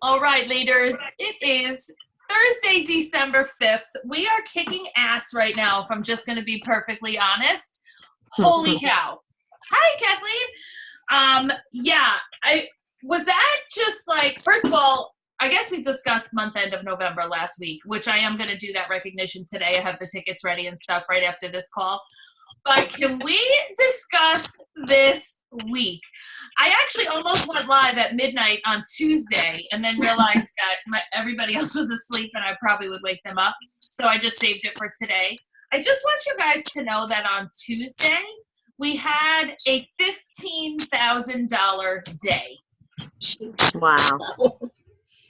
All right, leaders, it is Thursday, December 5th. We are kicking ass right now, if I'm just going to be perfectly honest. Holy cow. Hi, Kathleen. Was that just like, first of all, I guess we discussed month end of November last week, which I am going to do that recognition today. I have the tickets ready and stuff right after this call. But can we discuss this week? I actually almost went live at midnight on Tuesday and then realized that everybody else was asleep and I probably would wake them up. So I just saved it for today. I just want you guys to know that on Tuesday, we had a $15,000 day. Wow.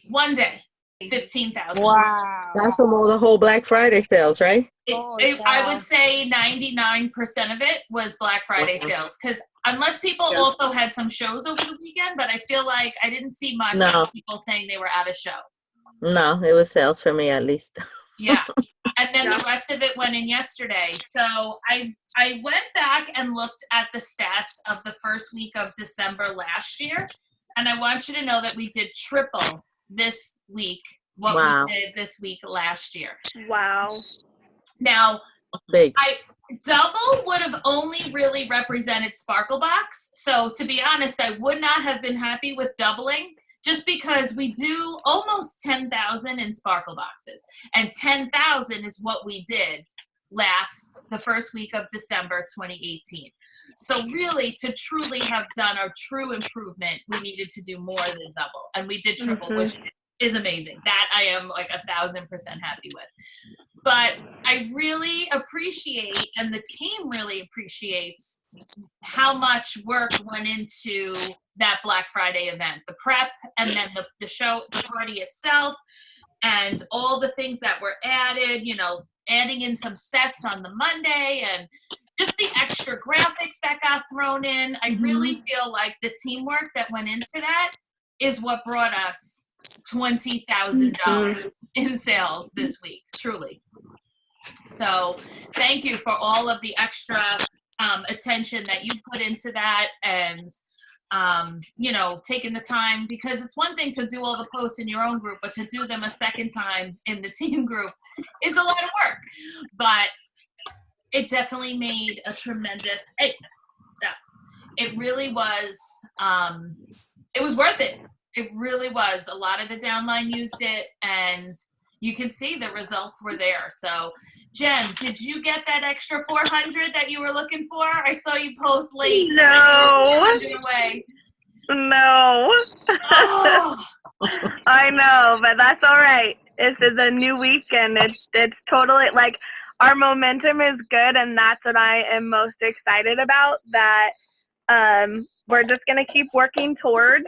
One day. 15,000. Wow. That's from all the whole Black Friday sales, right? I would say 99% of it was Black Friday sales, because unless people also had some shows over the weekend, but I feel like I didn't see much of people saying they were out of show. No, it was sales for me at least. Yeah. And then the rest of it went in yesterday. So I went back and looked at the stats of the first week of December last year, and I want you to know that we did triple this week what we did this week last year. Wow. Now, Big. double would have only really represented Sparklebox. So to be honest, I would not have been happy with doubling, just because we do almost 10,000 in Sparkleboxes, and 10,000 is what we did the first week of December 2018. So really, to truly have done a true improvement, we needed to do more than double, and we did triple, which is amazing. That I am like 1,000% happy with. But I really appreciate, and the team really appreciates, how much work went into that Black Friday event, the prep, and then the show, the party itself, and all the things that were added, adding in some sets on the Monday, and just the extra graphics that got thrown in. I really feel like the teamwork that went into that is what brought us $20,000 in sales this week, truly. So thank you for all of the extra attention that you put into that, and taking the time, because it's one thing to do all the posts in your own group, but to do them a second time in the team group is a lot of work. But it definitely made a tremendous, it really was, it was worth it. It really was. A lot of the downline used it, and you can see the results were there. So, Jen, did you get that extra 400 that you were looking for? I saw you post late. No. Away. No. Oh. I know, but that's all right. It's a new week, and it's totally, like, our momentum is good, and that's what I am most excited about, that we're just going to keep working towards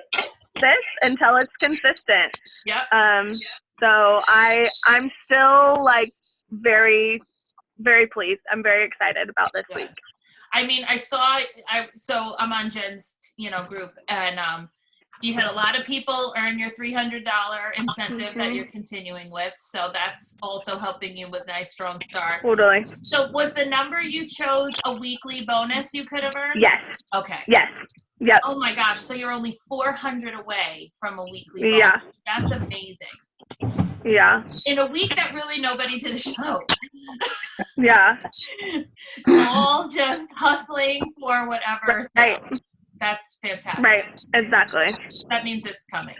this until it's consistent. Yep. So I'm still, like, very, very pleased. I'm very excited about this week. I mean, so I'm on Jen's, group, and you had a lot of people earn your $300 incentive that you're continuing with. So that's also helping you with a nice, strong start. Totally. So was the number you chose a weekly bonus you could have earned? Yes. Okay. Yes. Yep. Oh my gosh. So you're only 400 away from a weekly bonus. Yeah. That's amazing. Yeah. In a week that really nobody did a show. Yeah. All just hustling for whatever. Right. That's fantastic. Right. Exactly. That means it's coming.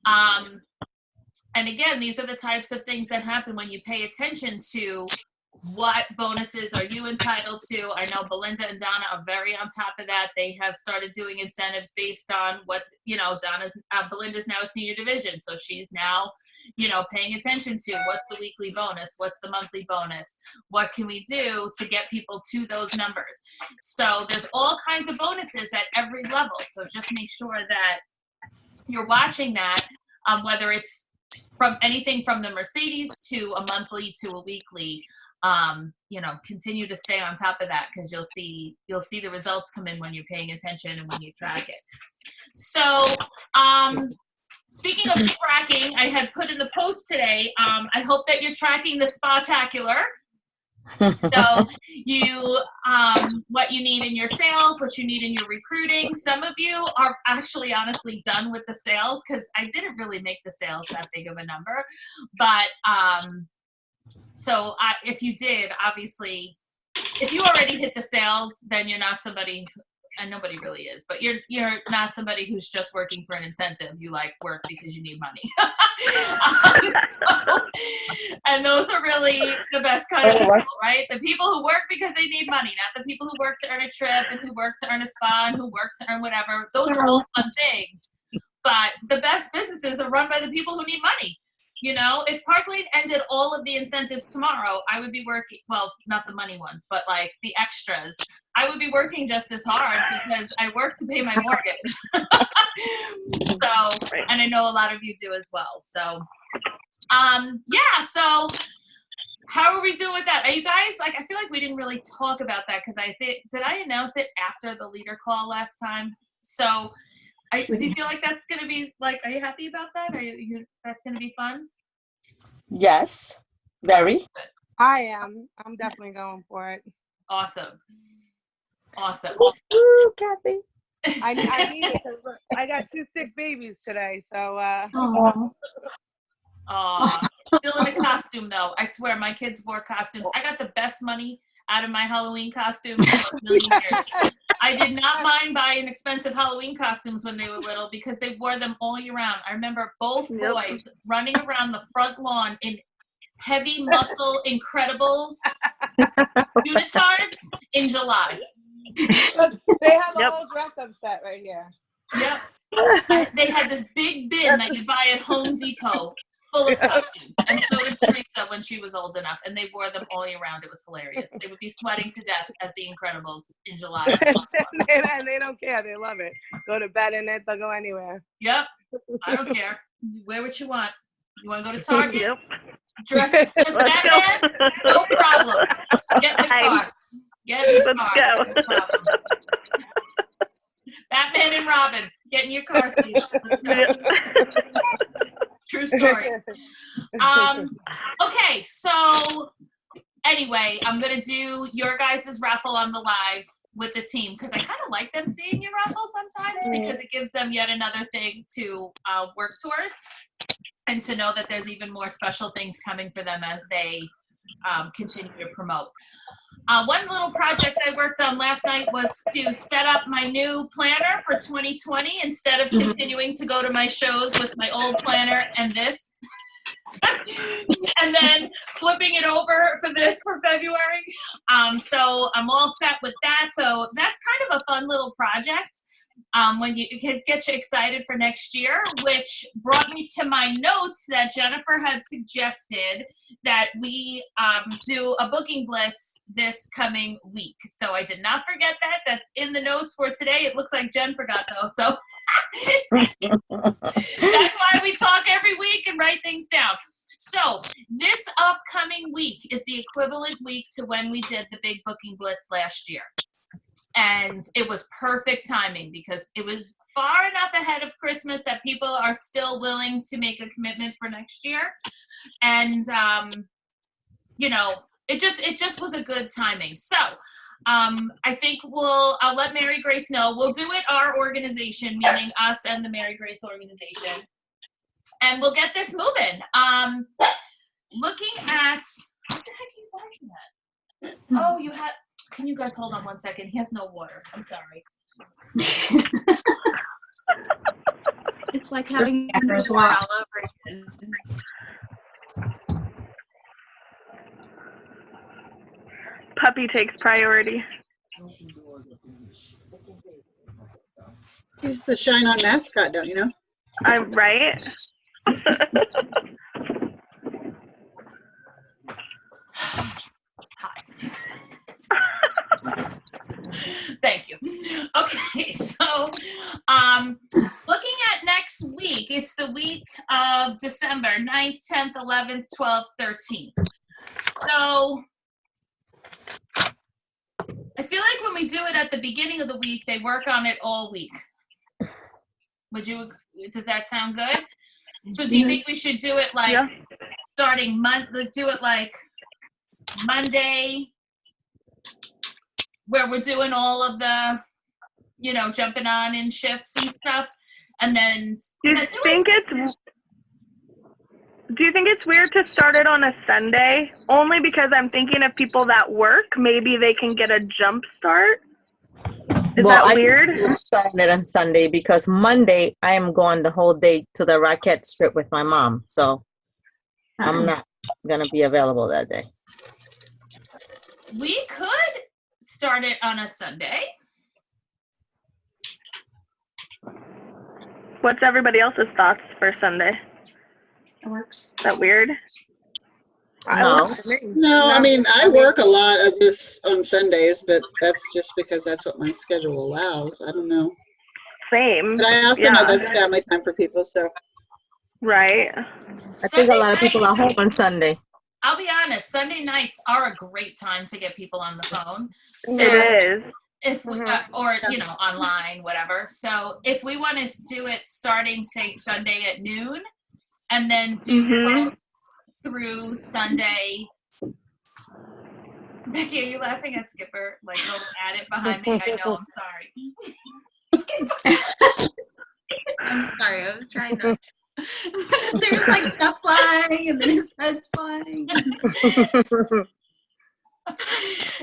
And again, these are the types of things that happen when you pay attention to what bonuses are you entitled to. I know Belinda and Donna are very on top of that. They have started doing incentives based on what, Belinda's now a senior division. So she's now, paying attention to what's the weekly bonus, what's the monthly bonus, what can we do to get people to those numbers. So there's all kinds of bonuses at every level. So just make sure that you're watching that, whether it's from anything from the Mercedes to a monthly to a weekly. Continue to stay on top of that, because you'll see the results come in when you're paying attention and when you track it. So, speaking of tracking, I had put in the post today, I hope that you're tracking the Spatacular. So you, what you need in your sales, what you need in your recruiting. Some of you are actually honestly done with the sales because I didn't really make the sales that big of a number. But if you did, obviously, if you already hit the sales, then you're not somebody, and nobody really is, but you're not somebody who's just working for an incentive. You like work because you need money. And those are really the best kind of people, right? The people who work because they need money, not the people who work to earn a trip and who work to earn a spa and who work to earn whatever. Those are all fun things. But the best businesses are run by the people who need money. You know, if Park Lane ended all of the incentives tomorrow, I would be working, well, not the money ones, but like the extras. I would be working just as hard because I work to pay my mortgage. So, and I know a lot of you do as well. So, yeah, so how are we doing with that? Are you guys, like, I feel like we didn't really talk about that because I think, did I announce it after the leader call last time? So, do you feel like that's going to be, like, are you happy about that? That's going to be fun? Yes, very. I am. I'm definitely going for it. Awesome. Ooh, Kathy. I need it because I got 2 sick babies today, so. Still in a costume, though. I swear, my kids wore costumes. I got the best money out of my Halloween costumes in a million years. I did not mind buying expensive Halloween costumes when they were little because they wore them all year round. I remember both boys running around the front lawn in heavy muscle Incredibles unitards in July. They have a whole dress up set right here. Yep. They had this big bin that you buy at Home Depot full of costumes. And so did Teresa when she was old enough. And they wore them all year round. It was hilarious. They would be sweating to death as the Incredibles in July. And they don't care. They love it. Go to bed in it. They'll go anywhere. Yep. I don't care. Wear what you want. You want to go to Target? Yep. Dress as Batman? No problem. Get in the car. Get in the car. No problem. Batman and Robin. Get in your car seat. True story. Okay, so anyway, I'm going to do your guys' raffle on the live with the team because I kind of like them seeing your raffle sometimes because it gives them yet another thing to work towards and to know that there's even more special things coming for them as they continue to promote. One little project I worked on last night was to set up my new planner for 2020 instead of continuing to go to my shows with my old planner and this. And then flipping it over for this for February. So I'm all set with that. So that's kind of a fun little project. When you get you excited for next year, which brought me to my notes that Jennifer had suggested that we do a booking blitz this coming week. So I did not forget that. That's in the notes for today. It looks like Jen forgot though. So that's why we talk every week and write things down. So this upcoming week is the equivalent week to when we did the big booking blitz last year. And it was perfect timing because it was far enough ahead of Christmas that people are still willing to make a commitment for next year. And, you know, it just was a good timing. So I think I'll let Mary Grace know. We'll do it our organization, meaning us and the Mary Grace organization. And we'll get this moving. Looking at, what the heck are you barking at? Oh, you had... Can you guys hold on 1 second? He has no water. I'm sorry. It's like having water all over again. Puppy takes priority. He's the Shine On mascot, don't you know? I'm right. Thank you. Okay, so looking at next week, it's the week of December 9th, 10th, 11th, 12th, 13th. So I feel like when we do it at the beginning of the week, they work on it all week. Does that sound good? So do you think we should do it like starting do it like Monday, where we're doing all of the, jumping on in shifts and stuff. And then, Do you think it's weird to start it on a Sunday? Only because I'm thinking of people that work, maybe they can get a jump start. Is that weird? I'm starting it on Sunday because Monday I am going the whole day to the Rocket Strip with my mom. So I'm not going to be available that day. We could start it on a Sunday. What's everybody else's thoughts for Sunday? It works. Is that weird? No, I mean, I work a lot of this on Sundays, but that's just because that's what my schedule allows. I don't know. Same. But I also know that's family time for people, so. Right. I think a lot of people are home on Sunday. I'll be honest, Sunday nights are a great time to get people on the phone. So it is. If we, online, whatever. So if we want to do it starting, say, Sunday at noon, and then do posts through Sunday. Becky, are you laughing at Skipper? Like, go at it behind me. I know, I'm sorry. Skipper. I'm sorry, I was trying not to. There's like stuff flying and then his bed's flying.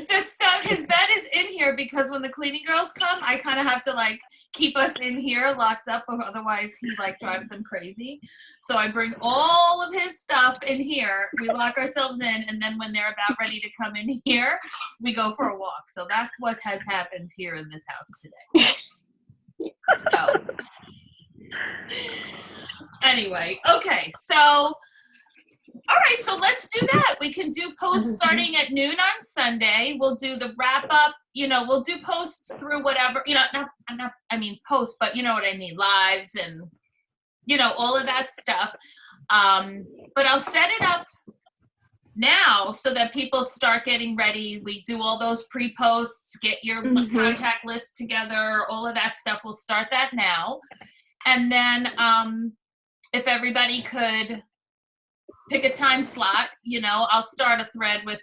His bed is in here because when the cleaning girls come, I kind of have to like keep us in here locked up, or otherwise he like drives them crazy. So I bring all of his stuff in here, we lock ourselves in, and then when they're about ready to come in here, we go for a walk. So that's what has happened here in this house today. So anyway, okay, so all right, so let's do that. We can do posts starting at noon on Sunday. We'll do the wrap up, we'll do posts through whatever, posts, but you know what I mean, lives and, all of that stuff. But I'll set it up now so that people start getting ready. We do all those pre-posts, get your contact list together, all of that stuff. We'll start that now. And then if everybody could pick a time slot, I'll start a thread with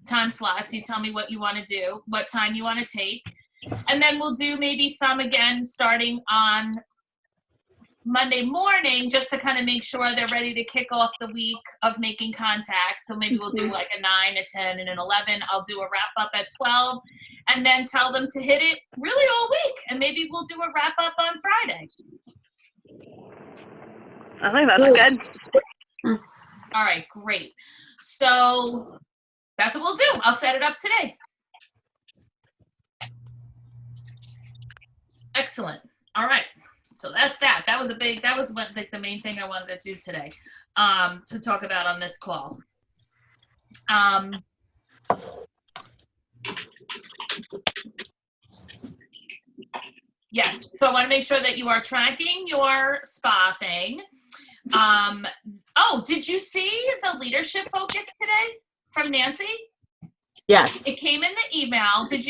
time slots. You tell me what you want to do, what time you want to take. And then we'll do maybe some again starting on Monday morning, just to kind of make sure they're ready to kick off the week of making contacts. So maybe we'll do like a 9, a 10, and an 11. I'll do a wrap up at 12 and then tell them to hit it really all week. And maybe we'll do a wrap up on Friday. I think that's good. All right, great. So that's what we'll do. I'll set it up today. Excellent. All right. So that's that. That was the main thing I wanted to do today, to talk about on this call. Yes. So I want to make sure that you are tracking your spa thing. Did you see the leadership focus today from Nancy? Yes. It came in the email. Did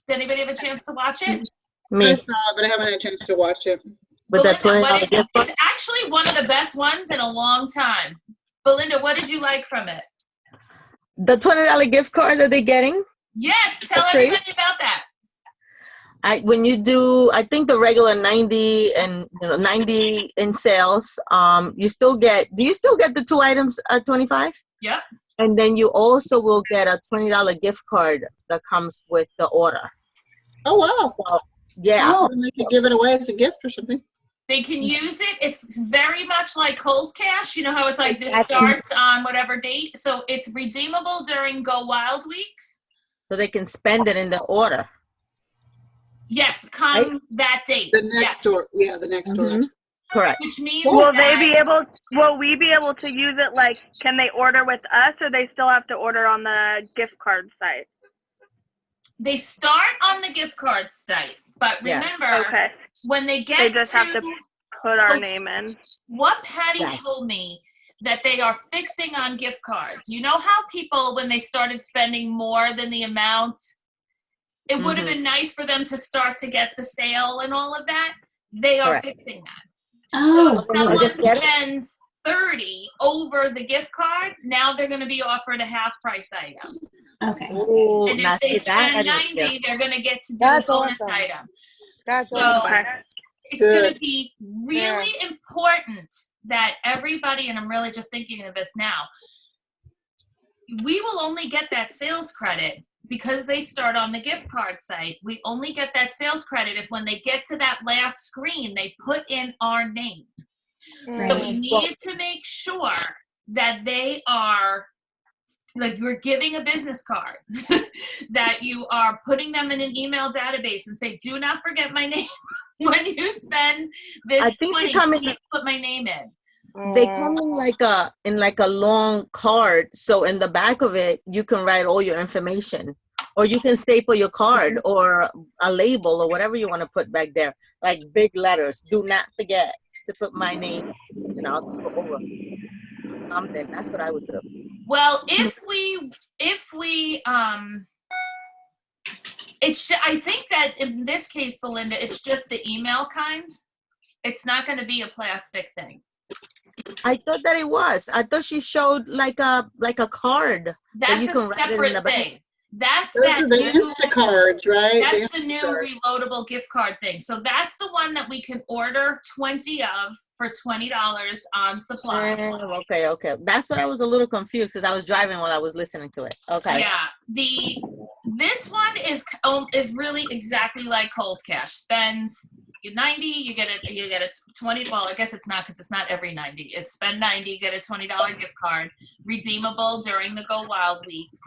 anybody have a chance to watch it? Me. I saw it, but I haven't had a chance to watch it. With that Belinda, $20 gift card? it's actually one of the best ones in a long time. Belinda, what did you like from it? The $20 gift card that they're getting? Yes, tell everybody about that. When you do, I think the regular 90 and 90 in sales, do you still get the 2 items at 25? Yep. And then you also will get a $20 gift card that comes with the order. Oh, wow. So, yeah. Oh, and they could give it away as a gift or something. They can use it. It's very much like Kohl's Cash. You know how it's like this starts on whatever date? So it's redeemable during Go Wild weeks. So they can spend it in the order. Yes, come that date. The next order. Yeah, the next order. Correct. Which means will we be able to use it, like, can they order with us, or they still have to order on the gift card site? They start on the gift card site, but remember, when they get they just have to put our name in. What Patty told me that they are fixing on gift cards. You know how people, when they started spending more than the amount, it would have been nice for them to start to get the sale and all of that? They are fixing that. So if someone spends 30 over the gift card, now they're going to be offered a half price item. Okay. Oh, And now if they see that I spend didn't hear. 90, they're going to get to do That's a bonus awesome. item. That's So awesome. Okay. it's going Good. to be really important that everybody, and I'm really just thinking of this now, we will only get that sales credit because they start on the gift card site. We only get that sales credit if when they get to that last screen, they put in our name. So we need to make sure that they are, like, you're giving a business card, that you are putting them in an email database and say, do not forget my name. When you spend I this think they 20, come in- please put my name in. They come in like a long card. So in the back of it, you can write all your information, or you can staple your card or a label or whatever you want to put back there, like big letters. Do not forget to put my name. You know, I'll go over something. That's what I would do. Well, if we I think that in this case, Belinda, it's just the email kind. It's not going to be a plastic thing. I thought that it was. I thought she showed like a card. That's you a can write it in separate the back. thing. That's Those that are the new, Instacards, right? that's the new Instacard. reloadable gift card thing. So that's the one that we can order 20 of for $20 on supply. Okay. That's what I was a little confused because I was driving while I was listening to it. Okay. Yeah. This one is really exactly like Kohl's Cash. Spend 90, you get a 20. Well, I guess it's not because it's not every 90. It's spend 90, get a $20 gift card, redeemable during the Go Wild weeks,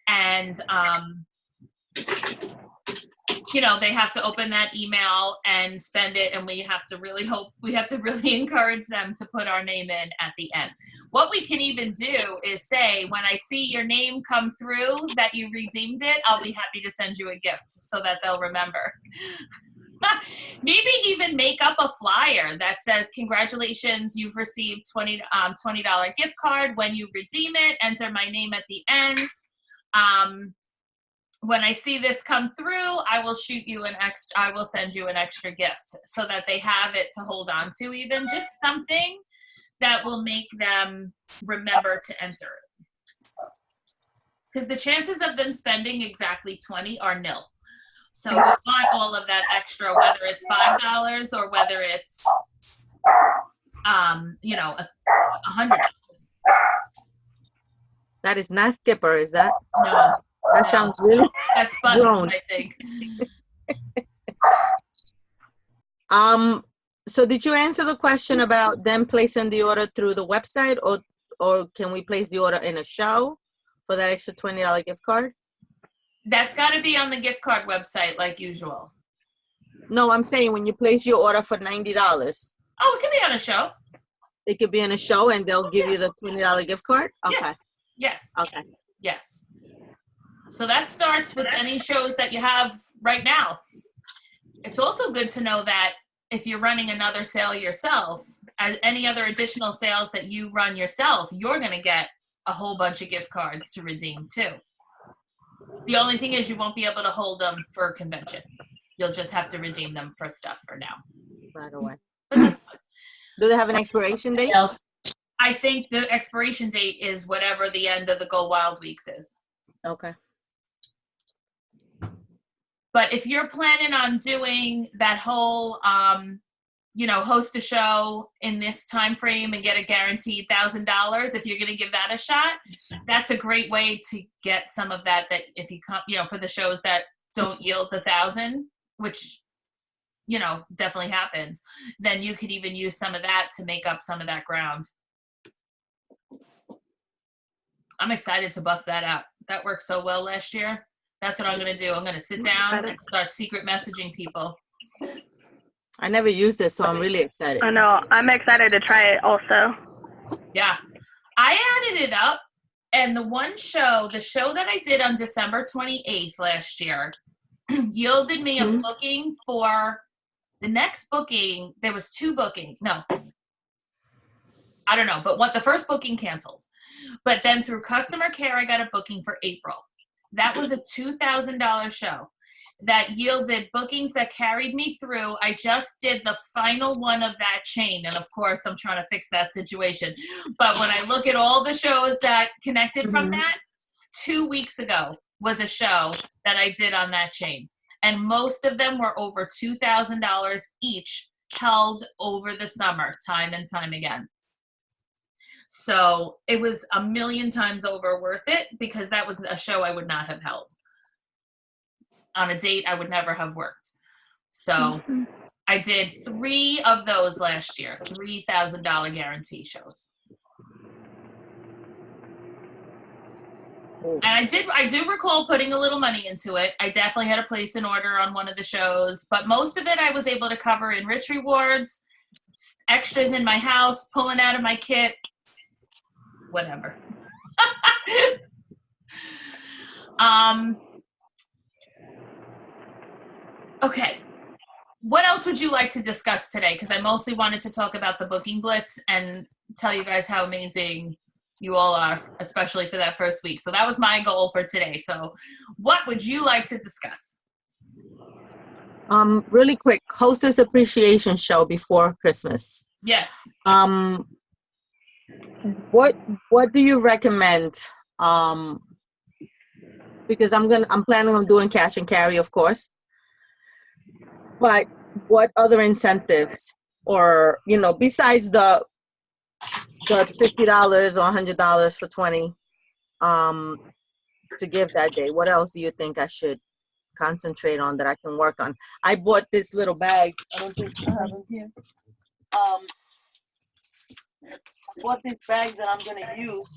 and they have to open that email and spend it, and we have to really encourage them to put our name in at the end. What we can even do is say, when I see your name come through that you redeemed it, I'll be happy to send you a gift so that they'll remember. Maybe even make up a flyer that says, congratulations, you've received $20 gift card. When you redeem it, enter my name at the end. When I see this come through, I will send you an extra gift so that they have it to hold on to, even just something that will make them remember to enter it. Because the chances of them spending exactly 20 are nil. So we want all of that extra, whether it's $5 or whether it's, $100. That is not Skipper, is that? No. That sounds really That's Buttons, grown. I think. So did you answer the question about them placing the order through the website, or can we place the order in a show for that extra $20 gift card? That's got to be on the gift card website like usual. No, I'm saying when you place your order for $90, Oh, it could be on a show. it could be in a show and they'll give you the $20 gift card? Okay. Yes. Okay. Yes. So that starts with any shows that you have right now. It's also good to know that if you're running another sale yourself, any other additional sales that you run yourself, you're going to get a whole bunch of gift cards to redeem too. The only thing is you won't be able to hold them for a convention. You'll just have to redeem them for stuff for now. Right away. But that's fine. Do they have an expiration date? I think the expiration date is whatever the end of the Go Wild Weeks is. Okay. But if you're planning on doing that whole, host a show in this time frame and get a guaranteed $1,000, if you're going to give that a shot, that's a great way to get some of that if you come, for the shows that don't yield 1,000, which, definitely happens, then you could even use some of that to make up some of that ground. I'm excited to bust that out. That worked so well last year. That's what I'm going to do. I'm going to sit down and start secret messaging people. I never used it, so I'm really excited. I know. I'm excited to try it also. Yeah. I added it up, and the show that I did on December 28th last year yielded me a booking for the next booking. There was 2 booking. No. I don't know, but the first booking canceled. But then through customer care, I got a booking for April. That was a $2,000 show. that yielded bookings that carried me through. I just did the final one of that chain. And of course, I'm trying to fix that situation. But when I look at all the shows that connected from that, 2 weeks ago was a show that I did on that chain. And most of them were over $2,000 each, held over the summer, time and time again. So it was a million times over worth it, because that was a show I would not have held. On a date I would never have worked. So I did 3 of those last year, $3,000 guarantee shows. And I do recall putting a little money into it. I definitely had to place an order on one of the shows, but most of it I was able to cover in Rich Rewards, extras in my house, pulling out of my kit, whatever. Okay. What else would you like to discuss today? Because I mostly wanted to talk about the Booking Blitz and tell you guys how amazing you all are, especially for that first week. So that was my goal for today. So what would you like to discuss? Really quick, Hostess Appreciation Show before Christmas. Yes. What do you recommend? Because I'm planning on doing cash and carry, of course. But what other incentives, or besides the $50 or $100 for 20 to give that day, what else do you think I should concentrate on that I can work on? I bought this little bag. I don't think I have it here. I bought this bag that I'm gonna use.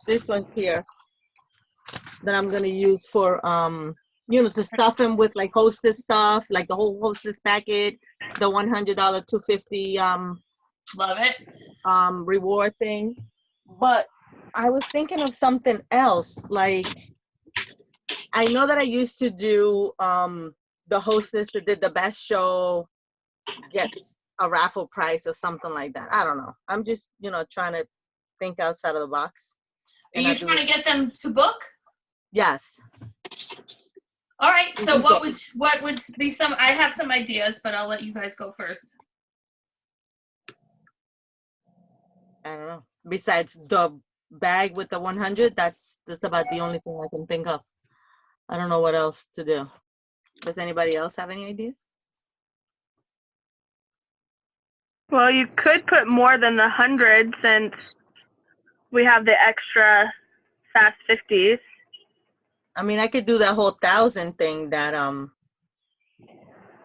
This one here that I'm gonna use for to stuff him with like Hostess stuff, like the whole Hostess packet, the $100, $250 love it reward thing. But I was thinking of something else. Like, I know that I used to do the Hostess that did the best show gets a raffle price or something like that. I don't know. I'm just trying to think outside of the box. Are you trying to get them to book? Yes. All right. So what would be some? I have some ideas, but I'll let you guys go first. I don't know. Besides the bag with the 100, that's about the only thing I can think of. I don't know what else to do. Does anybody else have any ideas? Well, you could put more than the 100 since we have the extra Fast 50s. I mean, I could do that whole 1,000 thing that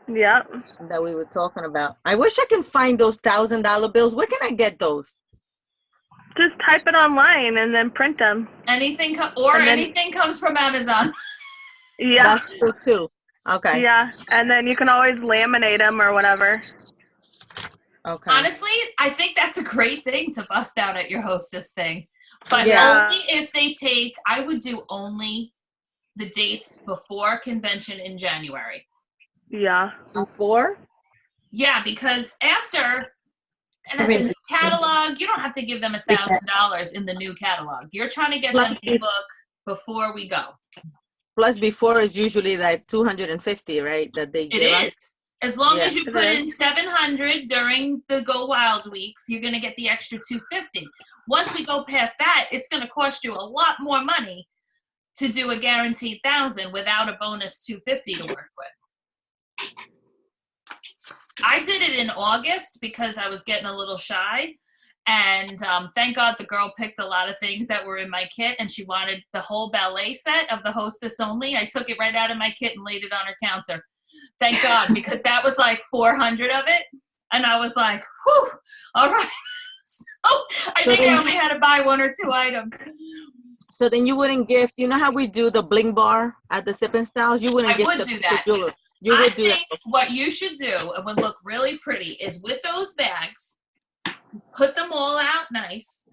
Yep. that we were talking about. I wish I can find those $1,000 bills. Where can I get those? Just type it online and then print them. Anything comes from Amazon. Yeah. That's true too. Okay. Yeah, and then you can always laminate them or whatever. Okay. Honestly, I think that's a great thing to bust out at your Hostess thing. But Yeah. only if they take, I would do only the dates before convention in January. Yeah. Before? Yeah, because after, and that's in the catalog, you don't have to give them $1,000 in the new catalog. You're trying to get them to book before we go. Plus, before is usually like 250, right? That they give us. It is. As long as you It put is. in 700 during the Go Wild weeks, you're going to get the extra 250. Once we go past that, it's going to cost you a lot more money to do a guaranteed 1,000 without a bonus 250 to work with. I did it in August because I was getting a little shy. And thank God the girl picked a lot of things that were in my kit, and she wanted the whole ballet set of the Hostess only. I took it right out of my kit and laid it on her counter. Thank God, because that was like 400 of it. And I was like, whew, all right. So I think I only had to buy 1 or 2 items. So then you wouldn't gift, you know how we do the bling bar at the Sippin' Styles? You wouldn't I gift would the do that. jewelry. You I would do think what you should do, and would look really pretty, is with those bags, put them all out nice,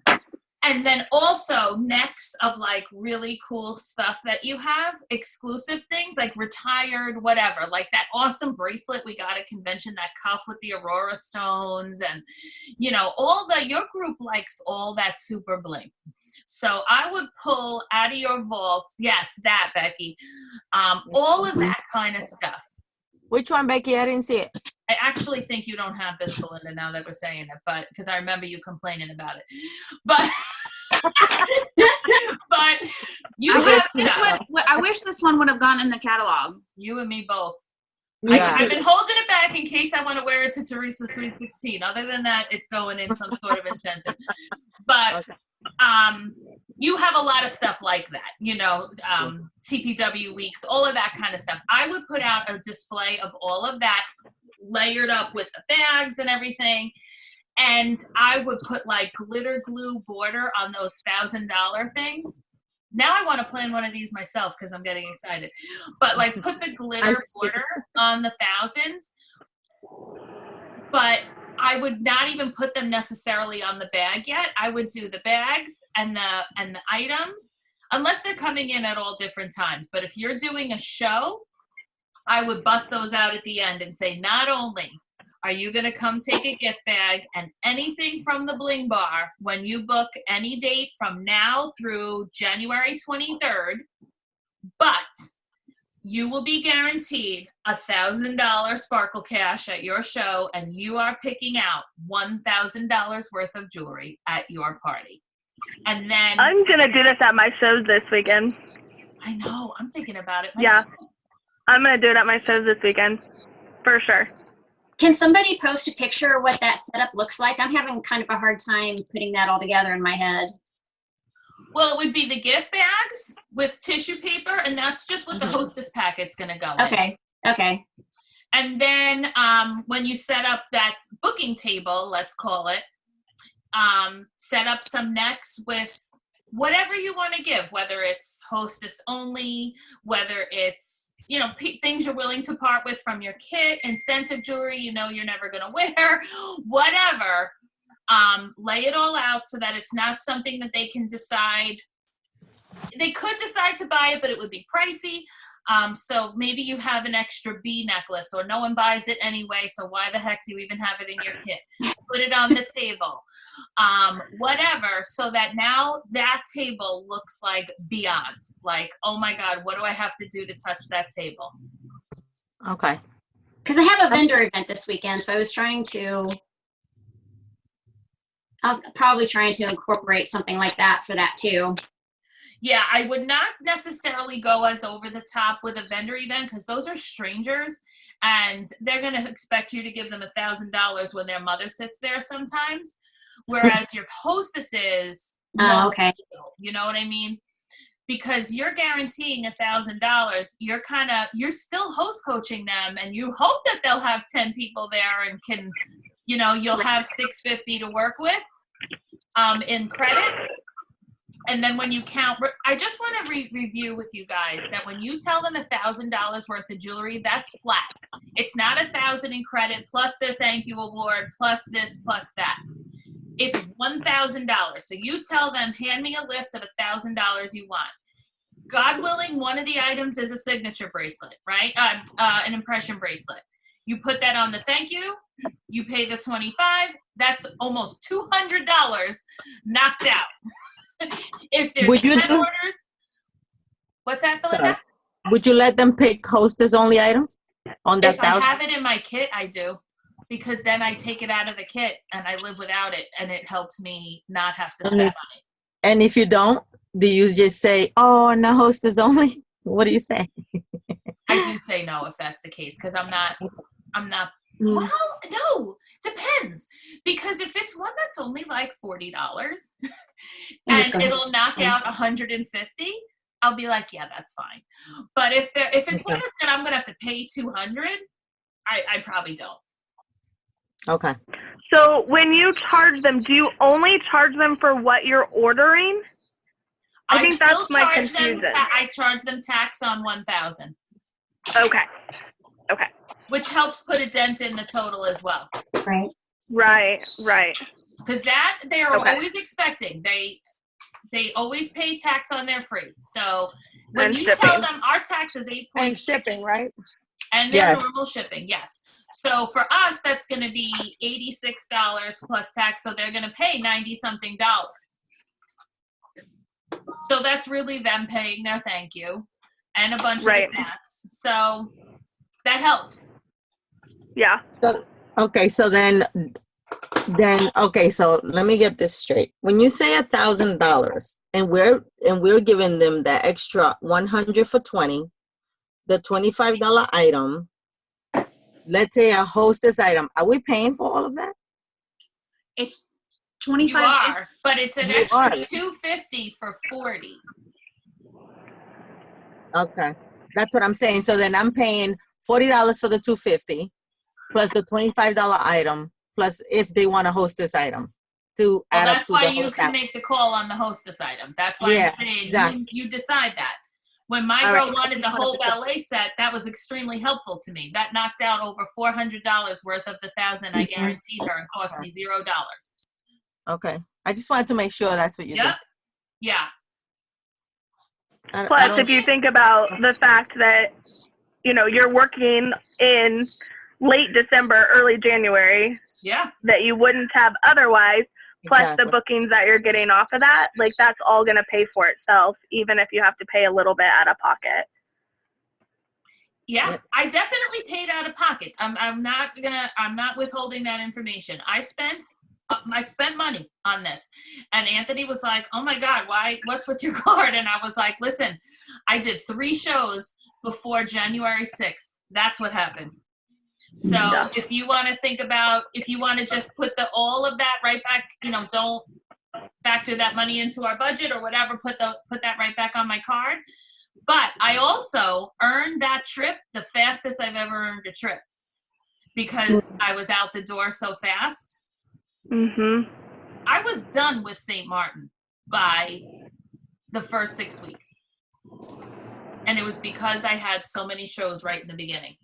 and then also necks of like really cool stuff that you have, exclusive things like retired whatever, like that awesome bracelet we got at convention, that cuff with the Aurora stones, and all your group likes all that super bling. So I would pull out of your vaults, yes, that, Becky, all of that kind of stuff. Which one, Becky? I didn't see it. I actually think you don't have this, Belinda, now that we're saying it, but because I remember you complaining about it. But but you have stuff. I wish this one would have gone in the catalog. You and me both. Yeah. I've been holding it back in case I want to wear it to Teresa's Sweet 16. Other than that, it's going in some sort of incentive. But you have a lot of stuff like that, you know, TPW weeks, all of that kind of stuff. I would put out a display of all of that layered up with the bags and everything. And I would put like glitter glue border on those $1,000 things. Now I want to plan one of these myself because I'm getting excited. But like put the glitter border on the thousands. But I would not even put them necessarily on the bag yet. I would do the bags and the items, unless they're coming in at all different times. But if you're doing a show, I would bust those out at the end and say, not only are you going to come take a gift bag and anything from the Bling Bar when you book any date from now through January 23rd, but you will be guaranteed $1,000 Sparkle Cash at your show, and you are picking out $1,000 worth of jewelry at your party. And then I'm gonna do this at my shows this weekend. I know, I'm thinking about it Yeah, I'm gonna do it at my shows this weekend, for sure. Can somebody post a picture of what that setup looks like? I'm having kind of a hard time putting that all together in my head. Well, it would be the gift bags with tissue paper, and that's just what the hostess packet's going to go in. Okay. And then when you set up that booking table, let's call it, set up some necks with whatever you want to give, whether it's hostess only, whether it's, you know, things you're willing to part with from your kit, incentive jewelry you know you're never going to wear, whatever. Lay it all out so that it's not something that they can decide. They could decide to buy it, but it would be pricey. So maybe you have an extra bee necklace, or no one buys it anyway, so why the heck do you even have it in your kit? Put it on the table. Whatever, so that now that table looks like beyond. Like, oh my God, what do I have to do to touch that table? Okay. Because I have a vendor event this weekend, so I'm probably trying to incorporate something like that for that too. Yeah, I would not necessarily go as over the top with a vendor event, because those are strangers and they're going to expect you to give them $1,000 when their mother sits there sometimes. Whereas your hostesses, okay. You know what I mean? Because you're guaranteeing $1,000, you're still host coaching them, and you hope that they'll have 10 people there and can, you know, you'll have $650 to work with in credit. And then when you count, I just want to review with you guys that when you tell them $1,000 worth of jewelry, that's flat. It's not $1,000 in credit plus their thank you award plus this plus that. It's $1,000. So you tell them, hand me a list of $1,000 you want. God willing, one of the items is a signature bracelet, right? An impression bracelet. You put that on the thank you. You pay the $25. That's almost $200 knocked out. If there's 10 orders, what's that, Belinda? Would you let them pick hostess only items on that? If I have it in my kit, I do, because then I take it out of the kit and I live without it, and it helps me not have to spend money. And if you don't, do you just say, "Oh, no, hostess only"? What do you say? I do say no if that's the case, because I'm not. Well, no, depends. Because if it's one that's only like $40 and it'll knock out $150, I'll be like, yeah, that's fine. But if it's one that's I'm gonna have to pay $200, I probably don't. Okay. So when you charge them, do you only charge them for what you're ordering? I think that's my confusion. I charge them tax on $1,000. Okay. Which helps put a dent in the total as well. Right. Because that they are always expecting. They always pay tax on their free. So when And you shipping. tell them our tax is 8 And shipping, right? and their normal shipping, yes. So for us, that's going to be $86 plus tax. So they're going to pay $90-something. So that's really them paying their thank you and a bunch Right. of the tax. So that helps. Yeah. Okay, so okay, so let me get this straight. When you say $1,000 and we're giving them the extra 100 for 20, the $25 item, let's say a hostess item, are we paying for all of that? It's You 25. are, but it's an You extra are. $250 for 40. Okay, that's what I'm saying. So then I'm paying $40 for the $250 plus the $25 item plus if they want a hostess item to Well, add up that's to why the you whole can cap. make the call on the hostess item. That's why Yeah, I'm saying exactly. you decide that. When my All girl right. wanted the whole ballet set, that was extremely helpful to me. That knocked out over $400 worth of the 1,000 I guaranteed her and cost me $0. Okay, I just wanted to make sure that's what you Yep. Yeah. did. Plus, if you think about the fact that, you know, you're working in late December, early January, Yeah. that you wouldn't have otherwise, plus Exactly. the bookings that you're getting off of that, like that's all going to pay for itself, even if you have to pay a little bit out of pocket. Yeah, Yep. I definitely paid out of pocket. I'm not withholding that information. I spent money on this. And Anthony was like, "Oh my God, what's with your card?" And I was like, "Listen, I did 3 shows before January 6th. That's what happened." So Yeah. if you want to just put all of that right back, don't factor that money into our budget or whatever, put that right back on my card. But I also earned that trip the fastest I've ever earned a trip because I was out the door so fast. Mhm. I was done with St. Martin by the first 6 weeks. And it was because I had so many shows right in the beginning.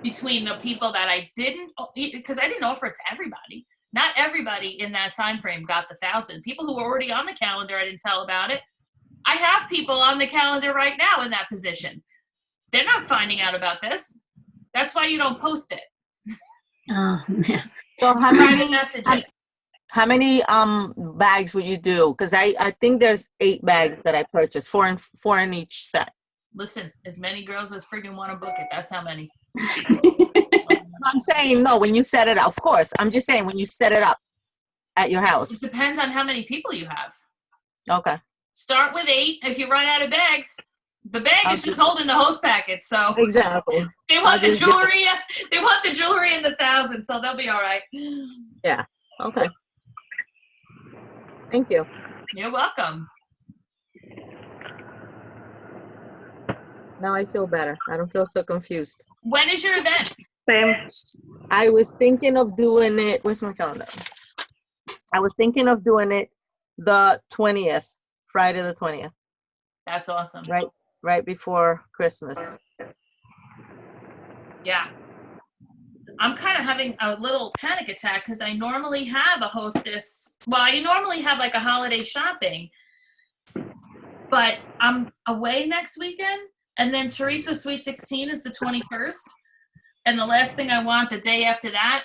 Between the people that I didn't, because I didn't offer it to everybody. Not everybody in that time frame got the 1,000. People who were already on the calendar, I didn't tell about it. I have people on the calendar right now in that position. They're not finding out about this. That's why you don't post it. Oh, yeah. So Private message it. how many bags would you do? Because I think there's 8 bags that I purchased, 4 in each set. Listen, as many girls as friggin' want to book it. That's how many. I'm saying no, when you set it up, of course. I'm just saying when you set it up at your house. It depends on how many people you have. Okay. Start with 8. If you run out of bags, the bag I'll is just holding the host packet. So Exactly. they want the just get- jewelry. They want the jewelry in the 1,000, so they'll be all right. Yeah. Okay. Thank you. You're welcome. Now I feel better. I don't feel so confused. When is your event? Same. I was thinking of doing it. Where's my calendar? I was thinking of doing it the 20th, Friday the 20th, That's awesome. right before Christmas. Yeah. I'm kind of having a little panic attack because I normally have a hostess. Well, I normally have like a holiday shopping, but I'm away next weekend. And then Teresa's Sweet 16 is the 21st. And the last thing I want the day after that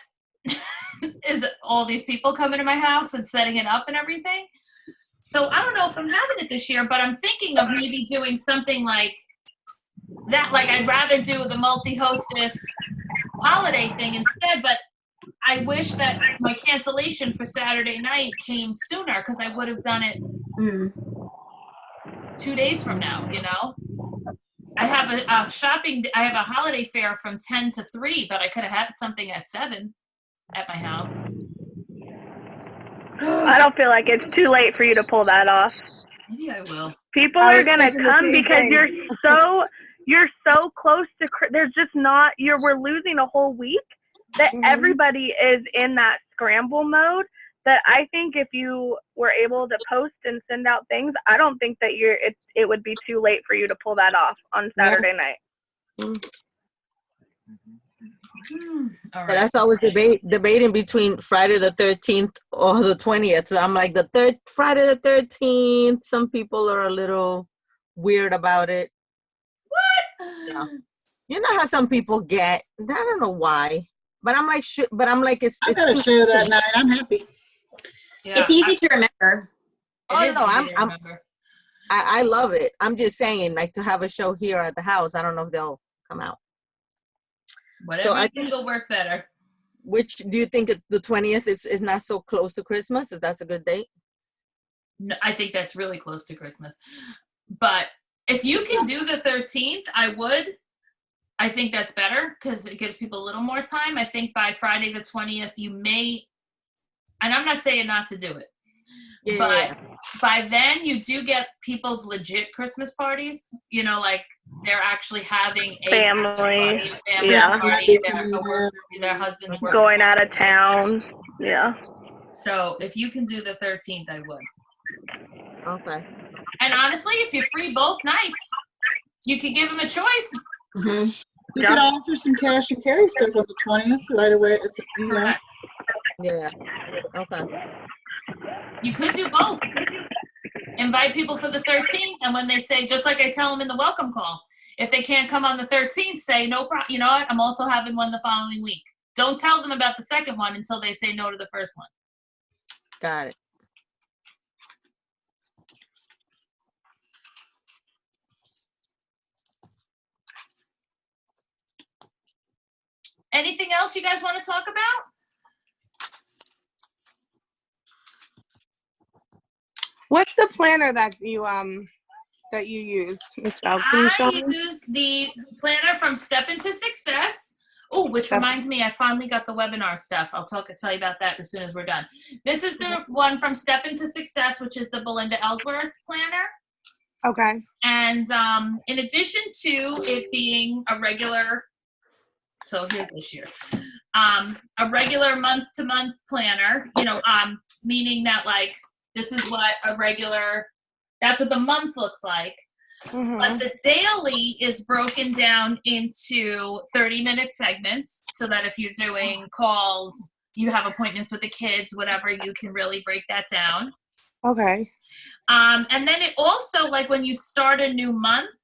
is all these people coming to my house and setting it up and everything. So I don't know if I'm having it this year, but I'm thinking of maybe doing something like that. Like I'd rather do the multi-hostess holiday thing instead, but I wish that my cancellation for Saturday night came sooner because I would have done it 2 days from now, I have I have a holiday fair from 10 to 3, but I could have had something at 7 at my house. I don't feel like it's too late for you to pull that off. Maybe I will. People I are was gonna thinking the come same because thing. you're so close to. There's just not. We're losing a whole week. That everybody is in that scramble mode. That I think if you were able to post and send out things, I don't think that it would be too late for you to pull that off on Saturday night. All But right. that's always debating between Friday the 13th or the 20th. So I'm like Friday the 13th. Some people are a little weird about it. What? Yeah. You know how some people get. I don't know why, but I'm like, it's I got a too show that night. I'm happy. Yeah, It's easy to remember. Oh, It is no, easy to remember. I love it. I'm just saying, like, to have a show here at the house. I don't know if they'll come out. Whatever So you think will work better. Which do you think the 20th is not so close to Christmas? If that's a good date? No, I think that's really close to Christmas. But if you can do the 13th, I would. I think that's better because it gives people a little more time. I think by Friday the 20th, you may, and I'm not saying not to do it, but by then you do get people's legit Christmas parties. You know, like they're actually having a Family. Christmas party, a family Yeah. party, their husband's working. Going out of town. Yeah. So if you can do the 13th, I would. Okay. And honestly, if you're free both nights, you could give them a choice. You could offer some cash and carry stuff on the 20th right away. You know. Correct. Yeah. Okay. You could do both. Invite people for the 13th, and when they say, just like I tell them in the welcome call, if they can't come on the 13th, say, no problem. You know what? I'm also having one the following week. Don't tell them about the second one until they say no to the first one. Got it. Anything else you guys want to talk about? What's the planner that you use, Michelle? Can you show I me? use the planner from Step Into Success. Oh, which reminds me, I finally got the webinar stuff. I'll tell you about that as soon as we're done. This is the one from Step Into Success, which is the Belinda Ellsworth planner. Okay. And in addition to it being a regular, so here's this year, a regular month-to-month planner, you know, meaning that like this is what a regular, that's what the month looks like. But the daily is broken down into 30-minute segments so that if you're doing calls, you have appointments with the kids, whatever, you can really break that down. Okay. And then it also, like when you start a new month,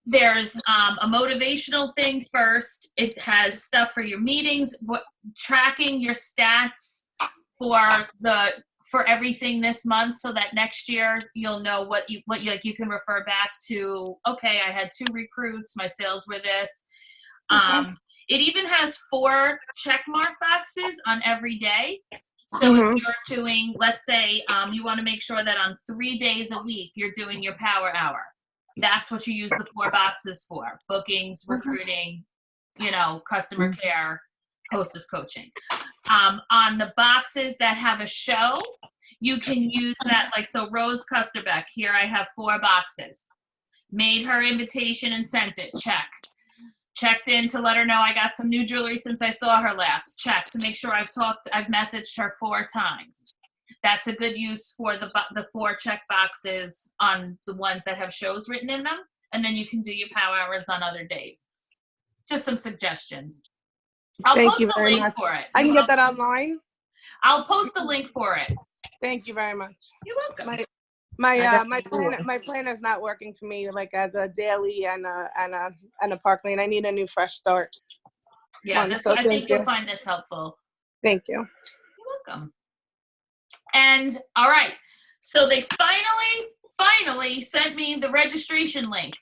there's a motivational thing first. It has stuff for your meetings, tracking your stats for everything this month, so that next year you'll know what you like. You can refer back to, okay, I had 2 recruits, my sales were this. It even has 4 check mark boxes on every day. So if you're doing, let's say you want to make sure that on 3 days a week you're doing your power hour. That's what you use the 4 boxes for: bookings, recruiting, you know, customer care, hostess coaching. On the boxes that have a show, you can use that, like, so Rose Custerbeck, here I have 4 boxes. Made her invitation and sent it, check. Checked in to let her know I got some new jewelry since I saw her last, check. To make sure I've messaged her 4 times. That's a good use for the 4 check boxes on the ones that have shows written in them. And then you can do your power hours on other days. Just some suggestions. I'll post a link for it. I can get that online? I'll post a link for it. Thank you very much. You're welcome. My planner's not working for me, like as a daily and a park lane. I need a new fresh start. Yeah, I think you'll find this helpful. Thank you. You're welcome. And all right, so they finally sent me the registration link.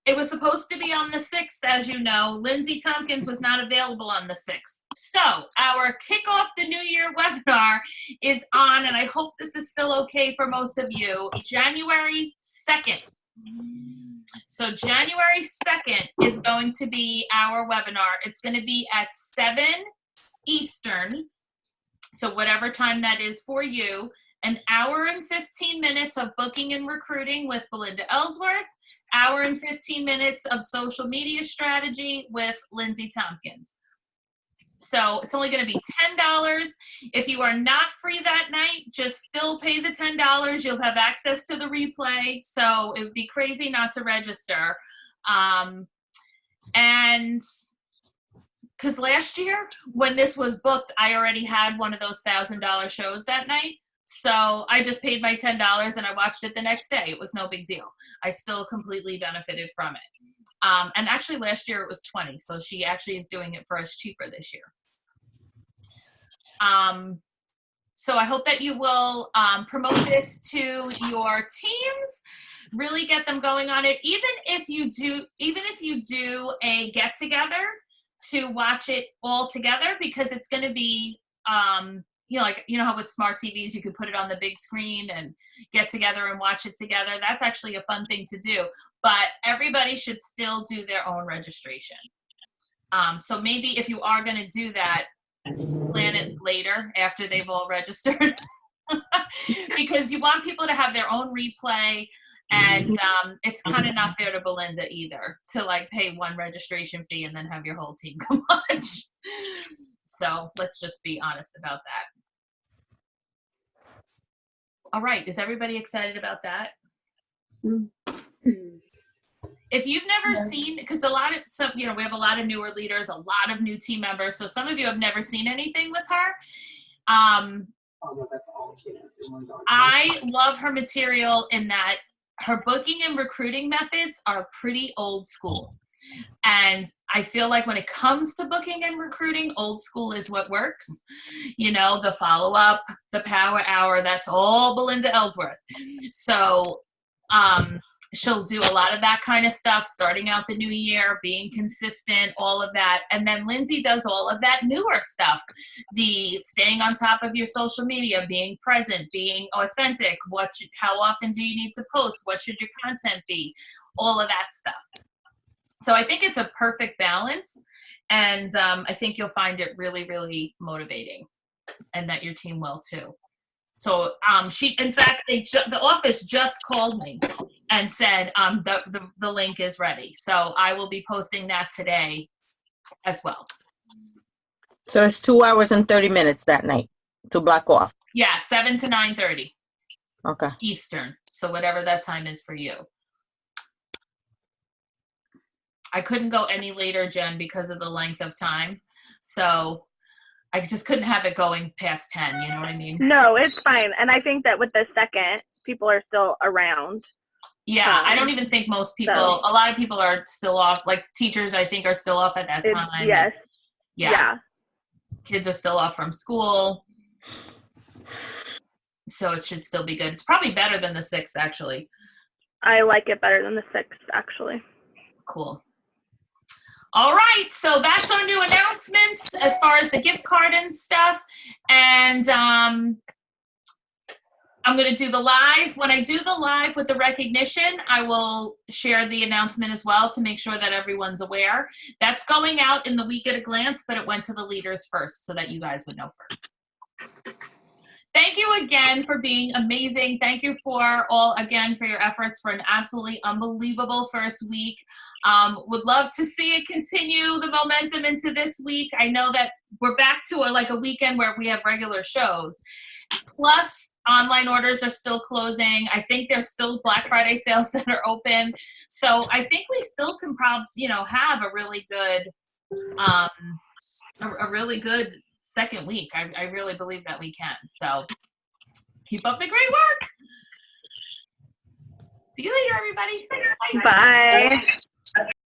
It was supposed to be on the 6th, as you know. Lindsay Tompkins was not available on the 6th. So our Kickoff the New Year webinar is on, and I hope this is still okay for most of you, January 2nd. So January 2nd is going to be our webinar. It's going to be at 7 Eastern. So whatever time that is for you, an hour and 15 minutes of booking and recruiting with Belinda Ellsworth, hour and 15 minutes of social media strategy with Lindsay Tompkins. So it's only going to be $10. If you are not free that night, just still pay the $10. You'll have access to the replay. So it would be crazy not to register. And because last year when this was booked, I already had one of those $1,000 shows that night. So I just paid my $10 and I watched it the next day. It was no big deal. I still completely benefited from it. And actually last year it was $20. So she actually is doing it for us cheaper this year. So I hope that you will promote this to your teams, really get them going on it. Even if you do a get together to watch it all together, because it's going to be, like, how with smart TVs, you could put it on the big screen and get together and watch it together. That's actually a fun thing to do, but everybody should still do their own registration. So maybe if you are going to do that, plan it later after they've all registered, because you want people to have their own replay, and it's kind of not fair to Belinda either to like pay one registration fee and then have your whole team come watch. So let's just be honest about that. All right, is everybody excited about that? If you've never seen, because we have a lot of newer leaders, a lot of new team members, so some of you have never seen anything with her. I love her material in that her booking and recruiting methods are pretty old school. And I feel like when it comes to booking and recruiting, old school is what works. The follow-up, the power hour, that's all Belinda Ellsworth. So, she'll do a lot of that kind of stuff, starting out the new year, being consistent, all of that. And then Lindsay does all of that newer stuff, the staying on top of your social media, being present, being authentic, how often do you need to post, what should your content be, all of that stuff. So I think it's a perfect balance, and I think you'll find it really, really motivating, and that your team will too. So in fact, the office just called me and said the link is ready. So I will be posting that today as well. So it's 2 hours and 30 minutes that night to block off. Yeah, 7 to 9:30. Okay. Eastern. So whatever that time is for you. I couldn't go any later, Jen, because of the length of time. So I just couldn't have it going past 10, you know what I mean? No, it's fine. And I think that with the second, people are still around. Yeah, I don't even think most people, a lot of people are still off. Like teachers, I think, are still off at that time. Yes. Yeah. Kids are still off from school. So it should still be good. It's probably better than the 6th, actually. I like it better than the 6th, actually. Cool. All right, so that's our new announcements as far as the gift card and stuff. And I'm going to do the live. When I do the live with the recognition, I will share the announcement as well to make sure that everyone's aware. That's going out in the week at a glance, but it went to the leaders first so that you guys would know first. Thank you again for being amazing. Thank you for your efforts for an absolutely unbelievable first week. Would love to see it continue the momentum into this week. I know that we're back to a weekend where we have regular shows. Plus, online orders are still closing. I think there's still Black Friday sales that are open. So I think we still can probably, have a really good, second week. I really believe that we can. So keep up the great work. See you later, everybody. Bye. Bye.